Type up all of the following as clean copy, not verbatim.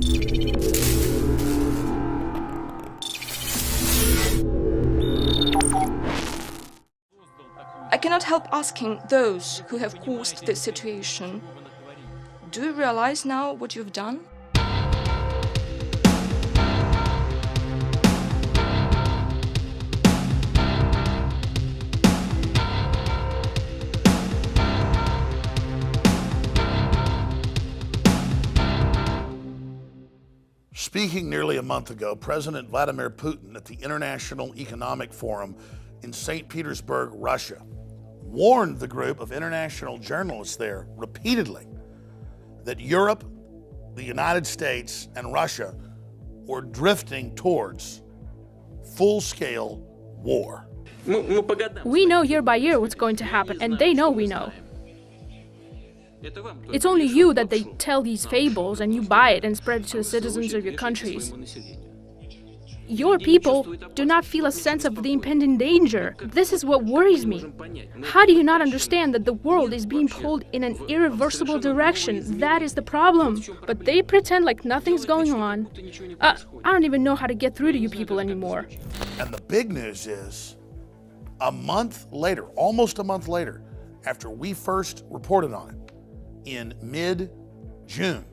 I cannot help asking those who have caused this situation, do you realize now what you've done? Speaking nearly a month ago, President Vladimir Putin at the International Economic Forum in St. Petersburg, Russia, warned the group of international journalists there repeatedly that Europe, the United States, and Russia were drifting towards full-scale war. We know year by year what's going to happen, and they know we know. It's only you that they tell these fables and you buy it and spread it to the citizens of your countries. Your people do not feel a sense of the impending danger. This is what worries me. How do you not understand that the world is being pulled in an irreversible direction? That is the problem. But they pretend like nothing's going on. I don't even know how to get through to you people anymore. And the big news is, a month later, almost a month later, after we first reported on it, in mid-June,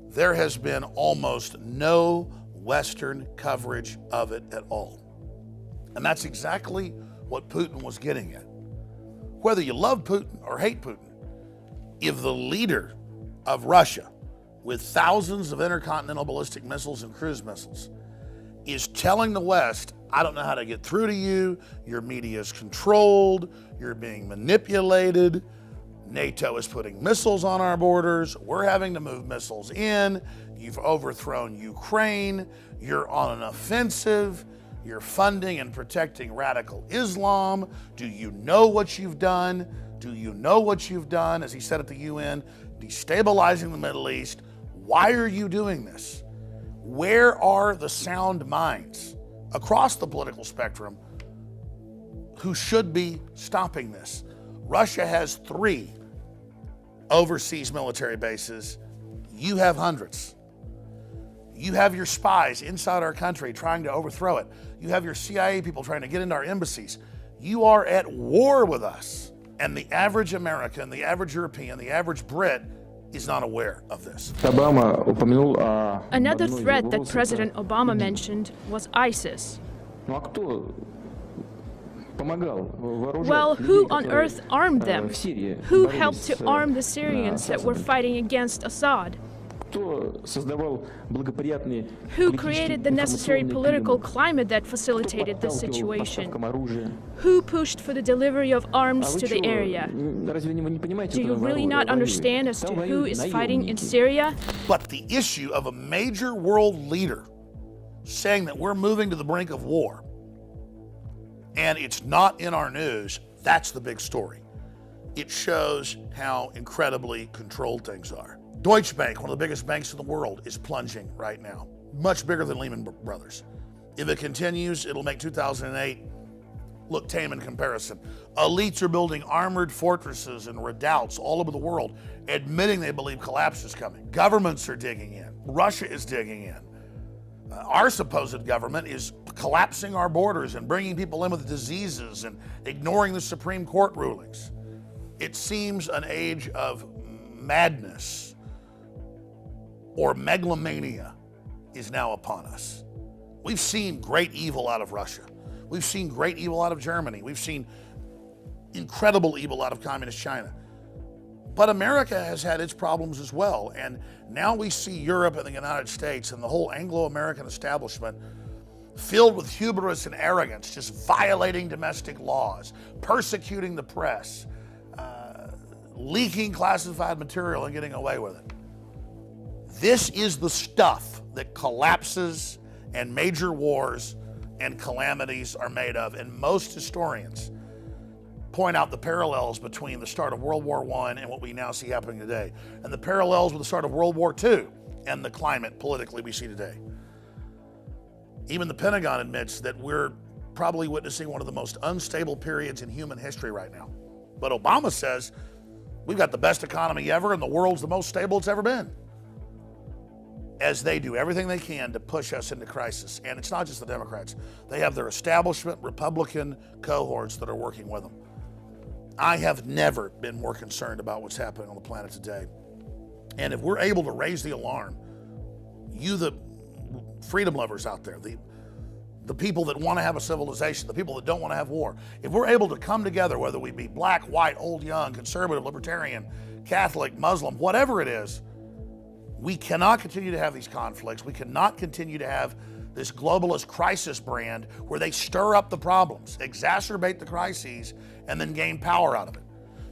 there has been almost no Western coverage of it at all. And that's exactly what Putin was getting at. Whether you love Putin or hate Putin, if the leader of Russia, with thousands of intercontinental ballistic missiles and cruise missiles, is telling the West, I don't know how to get through to you, your media is controlled, you're being manipulated, NATO is putting missiles on our borders, we're having to move missiles in, you've overthrown Ukraine, you're on an offensive, you're funding and protecting radical Islam, do you know what you've done? Do you know what you've done, as he said at the UN, destabilizing the Middle East? Why are you doing this? Where are the sound minds across the political spectrum who should be stopping this? Russia has 3 overseas military bases. You have hundreds. You have your spies inside our country trying to overthrow it. You have your CIA people trying to get into our embassies. You are at war with us. And the average American, the average European, the average Brit is not aware of this. Another threat that President Obama mentioned was ISIS. Well, who on earth armed them? Who helped to arm the Syrians that were fighting against Assad? Who created the necessary political climate that facilitated this situation? Who pushed for the delivery of arms to the area? Do you really not understand as to who is fighting in Syria? But the issue of a major world leader saying that we're moving to the brink of war, and it's not in our news, that's the big story. It shows how incredibly controlled things are. Deutsche Bank, one of the biggest banks in the world, is plunging right now. Much bigger than Lehman Brothers. If it continues, it'll make 2008 look tame in comparison. Elites are building armored fortresses and redoubts all over the world, admitting they believe collapse is coming. Governments are digging in. Russia is digging in. Our supposed government is collapsing our borders and bringing people in with diseases and ignoring the Supreme Court rulings. It seems an age of madness or megalomania is now upon us. We've seen great evil out of Russia. We've seen great evil out of Germany. We've seen incredible evil out of communist China. But America has had its problems as well. And now we see Europe and the United States and the whole Anglo-American establishment filled with hubris and arrogance, just violating domestic laws, persecuting the press, leaking classified material and getting away with it. This is the stuff that collapses and major wars and calamities are made of. And most historians point out the parallels between the start of World War I and what we now see happening today, and the parallels with the start of World War II and the climate politically we see today. Even the Pentagon admits that we're probably witnessing one of the most unstable periods in human history right now. But Obama says we've got the best economy ever and the world's the most stable it's ever been. as they do everything they can to push us into crisis. And it's not just the Democrats. They have their establishment Republican cohorts that are working with them. I have never been more concerned about what's happening on the planet today. And if we're able to raise the alarm, you, the freedom lovers out there, the people that want to have a civilization, the people that don't want to have war, if we're able to come together, whether we be black, white, old, young, conservative, libertarian, Catholic, Muslim, whatever it is, we cannot continue to have these conflicts. We cannot continue to have this globalist crisis brand where they stir up the problems, exacerbate the crises, and then gain power out of it.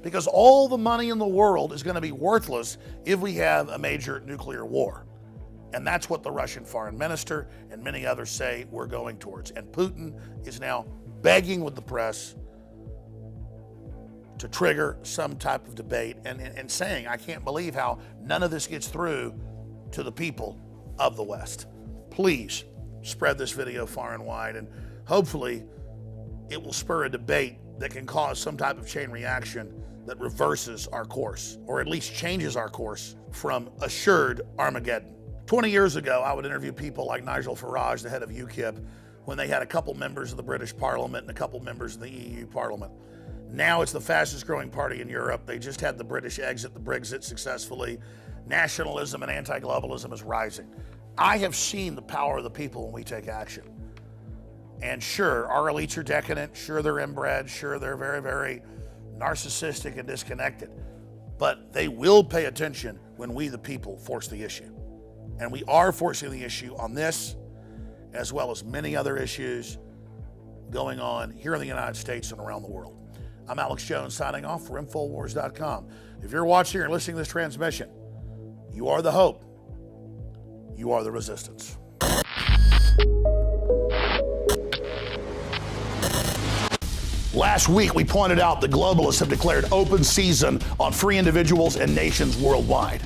Because all the money in the world is going to be worthless if we have a major nuclear war. And that's what the Russian foreign minister and many others say we're going towards. And Putin is now begging with the press to trigger some type of debate and saying, I can't believe how none of this gets through to the people of the West. Please spread this video far and wide, and hopefully it will spur a debate that can cause some type of chain reaction that reverses our course, or at least changes our course from assured Armageddon. 20 years ago, I would interview people like Nigel Farage, the head of UKIP, when they had a couple members of the British Parliament and a couple members of the EU Parliament. Now it's the fastest growing party in Europe. They just had the British exit the Brexit successfully. Nationalism and anti-globalism is rising. I have seen the power of the people when we take action. And sure, our elites are decadent. Sure, they're inbred. Sure, they're very, very narcissistic and disconnected. But they will pay attention when we, the people, force the issue. And we are forcing the issue on this, as well as many other issues going on here in the United States and around the world. I'm Alex Jones signing off for Infowars.com. If you're watching or listening to this transmission, you are the hope. You are the resistance. Last week, we pointed out the globalists have declared open season on free individuals and nations worldwide.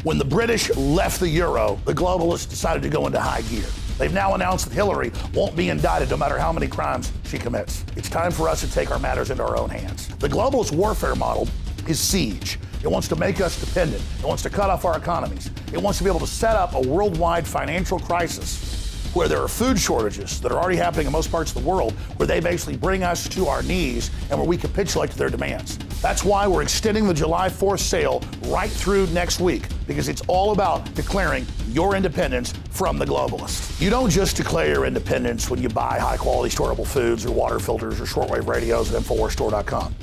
When the British left the euro, the globalists decided to go into high gear. They've now announced that Hillary won't be indicted no matter how many crimes she commits. It's time for us to take our matters into our own hands. The globalist warfare model is siege. It wants to make us dependent. It wants to cut off our economies. It wants to be able to set up a worldwide financial crisis where there are food shortages that are already happening in most parts of the world, where they basically bring us to our knees and where we capitulate to their demands. That's why we're extending the July 4th sale right through next week, because it's all about declaring your independence from the globalists. You don't just declare your independence when you buy high-quality storable foods or water filters or shortwave radios at InfoWarsStore.com.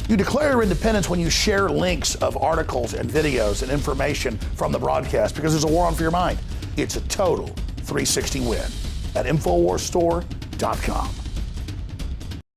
You declare your independence when you share links of articles and videos and information from the broadcast, because there's a war on for your mind. It's a total 360 win at InfoWarsStore.com.